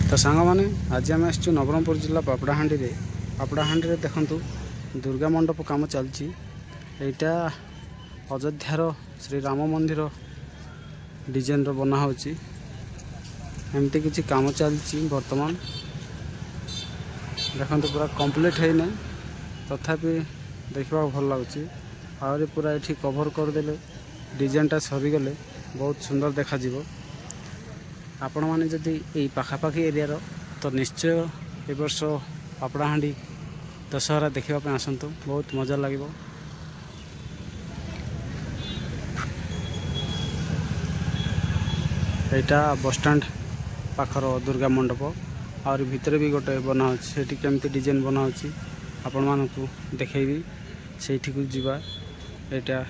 तो सांग मैंने आज आम आसचु नवरंगपुर जिला पापड़ाहांडी रे देखु दुर्गा मंडप काम चलती। यहाँ अयोध्यार श्री राम मंदिर डिजाइन रो बना होची एमती किसी काम चलती। वर्तमान देखो पूरा कंप्लीट है नहीं तथापि देखा भल लगुच आहरी पूरा ये कभर करदे डिजाइनटा सरीगले बहुत सुंदर देखा जीवो। आपण मैंने जदि यही पाखापाखी एरिया तो निश्चय ए वर्ष पापड़ाहांडी दशहरा देखा आसतु, बहुत मजा लगे। यहाँ बसस्टाण्ड पाखर दुर्गा मंडप और भितर भी गोटे बना से केमती डिजाइन बना आपण मानू देखी से जीवा। यहाँ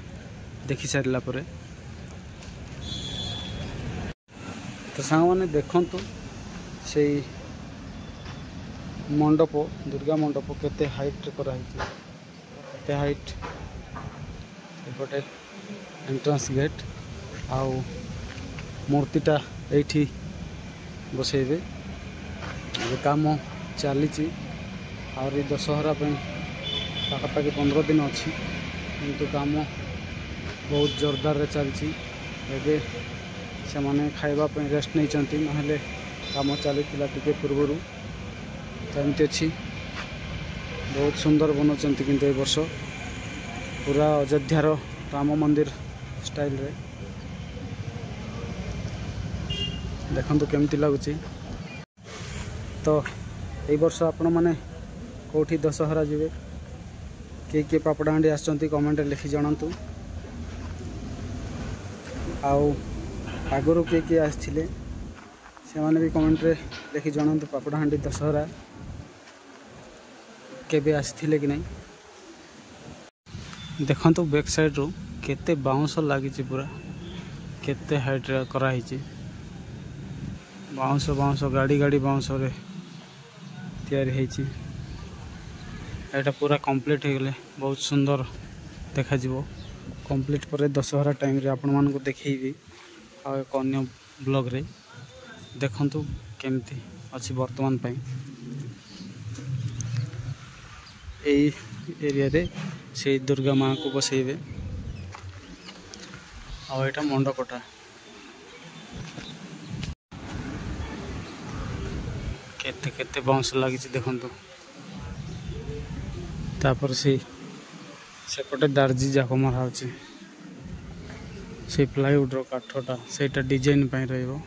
देखी सारा पर तो सांग मैंने देखु से मंडप दुर्गा मंडप केते हाइट कराई केते हाइट एपटे एंट्रांस गेट आउ मूर्तिटा एठी बसैबे। काम चली और दशहरा पाखापाखि 15 दिन अच्छी किंतु काम बहुत जोरदार चलती। एबे से माने खाइबा रेस्ट नहीं चंती नहले काम चली टिके पूर्वर तो एमती अच्छी बहुत सुंदर बनाउछंती। किंतु ए वर्ष पूरा अयोध्यार राम मंदिर स्टाइल रे देखंतु केमती लगुच। तो ए वर्ष आपण माने कोठी दशहरा जीवे किए पापड़ाहांडी आसचंती कमेंट लिखि जणांतु। आउ आगुरी किए आसथिले से माने भी कमेंट रे लिखि जणांतु पापड़ाहांडी दशहरा केबे आसथिले कि नहीं। देखंतु बैक साइड रो केते बाउंस लागी पूरा केते हाइट कराई बाउंस बाउंस गाड़ी गाड़ी बाउंस रे तैयारी होती। एटा पूरा कंप्लीट हो गले बहुत सुंदर देखा जीवो। कंप्लीट पर दशहरा टाइम रे आपण मानको देखैबी आ एक अन्य ब्लॉग रे देखंतु केमती अछि वर्तमान पई एई एरिया रे से दुर्गा माँ को बसैबे। आ एटा मंडपटा केते केते बाउंस लागी देखंतु। तापर से सेपटे दार्जी जाक मरा होची से प्लाईवुड रो काठटा सेटा डिजाइन पई रहइबो।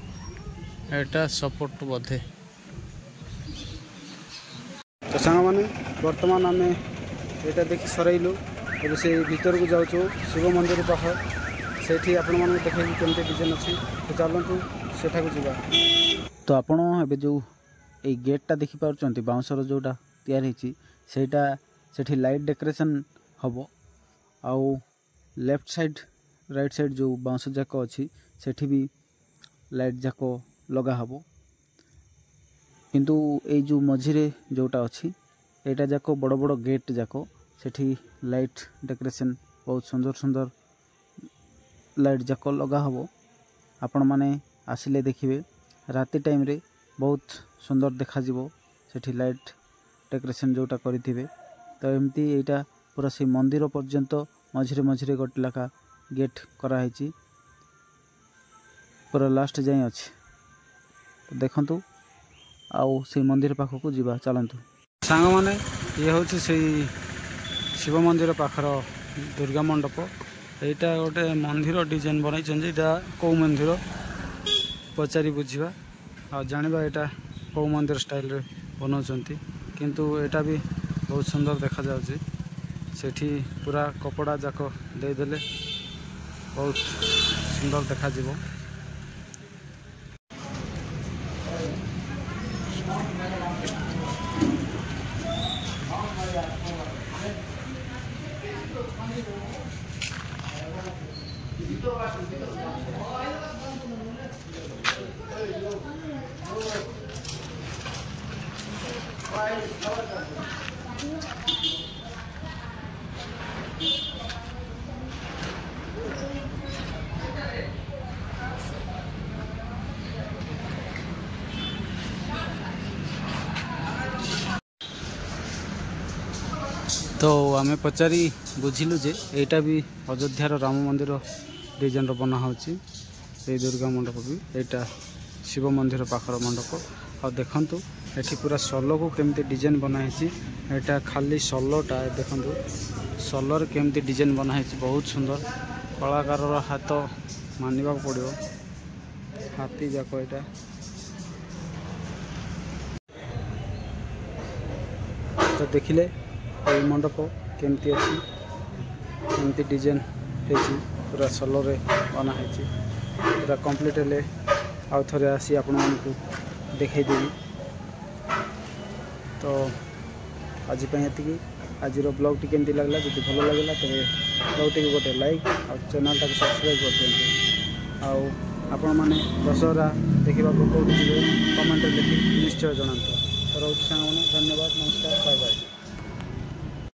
एटा सपोर्ट बोधे। तो सांग माने वर्तमान आमे एटा देखि सरइलु अब से भीतर को जाउछु शिव मंदिर पाख सेठी आपण माने देखै केमते डिजाइन अछि। तो चलंतु सेठा को जिबा। तो आपण एबे जो ए गेटटा देखि पाउचंती बाउंसर जोटा तयार हिची सेटा सेठी लाइट डेकोरेशन हबो। आउ लेफ्ट साइड राइट साइड जो बाउंस जाक अच्छी सेठी भी लाइट जाक लगा हबो। किंतु ए जो मझिरे जोटा अच्छी एटा जाक बड़ बड़ गेट जाक सेठी लाइट डेकोरेशन बहुत सुंदर सुंदर लाइट जाक लगा हबो। आपण माने आसिले देखिबे राति टाइम रे बहुत सुंदर देखा जीवो सेठी लाइट डेकोरेशन जोटा करिथिबे। तो एमती एटा पूरा से मंदिर पर्यंत मझिरे मझिरे गोटे लाखा गेट कराई पूरा लास्ट जाए अच्छे। तो देखंतु आउ से मंदिर पाखक जीवा चलतु। सांग माने ये हूँ से शिव मंदिर पाखर दुर्गा मंडप। यहाँ गोटे मंदिर डिजाइन बनई कौ मंदिर पचारि बुझा आ जाना यहाँ कौ मंदिर स्टाइल रे बनाउछंती। किंतु यहाँ भी बहुत सुंदर देखा जाउछि। सेठी पूरा कपड़ा जाक देदेले बहुत सुंदर देखा जीवो। तो आम पचारि बुझिलु जे एटा भी अयोध्यार राम मंदिर डिजाइन बना होची दुर्गा मंडप भी एटा शिव मंदिर पाखर मंडप। आ देखंतु एठी पूरा सोलो को केमती डिजाइन बनाई एटा खाली सोलोटा देखंतु सोलर केमती डिजाइन बनाई बहुत सुंदर कलाकार हाथ मानवा पड़ो हाथी जाक एटा तो देखिले ये मंडप केमती अच्छी केमती डिजाइन है पूरा सोलर बनाई पूरा कंप्लीट हेले आउ थे आसी आपण मानकु देखदेवी। तो आज ये आज ब्लॉग टी केमती लगला जब भल लगे तेरे ब्लॉग टी गोटे लाइक और चैनल टाक सब्सक्राइब कर दिखाँ आपण मैंने दशहरा देखा कौटी कमेंट लिखी निश्चय जनातु। तो रोज सामने धन्यवाद नमस्कार बाय बाय।